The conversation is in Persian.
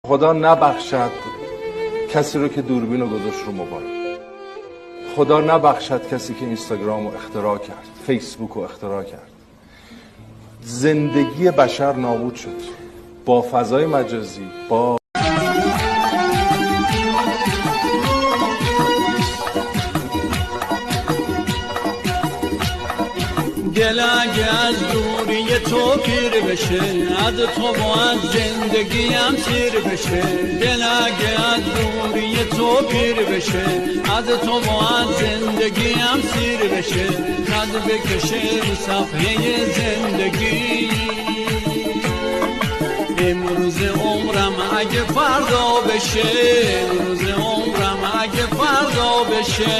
خدا نبخشد کسی رو که دوربین رو گذاشت رو موبایل. خدا نبخشد کسی که اینستاگرام رو اختراع کرد، فیسبوک رو اختراع کرد. زندگی بشر نابود شد با فضای مجازی، با دل اگه از دوری تو پیر بشه، از تو باید زندگیم سیر بشه. دل اگه از دوری تو پیر بشه، از تو باید زندگیم سیر بشه. قد بکشه رو صفحه زندگی، امروز عمرم اگه فردا بشه، امروز عمرم اگه فردا بشه.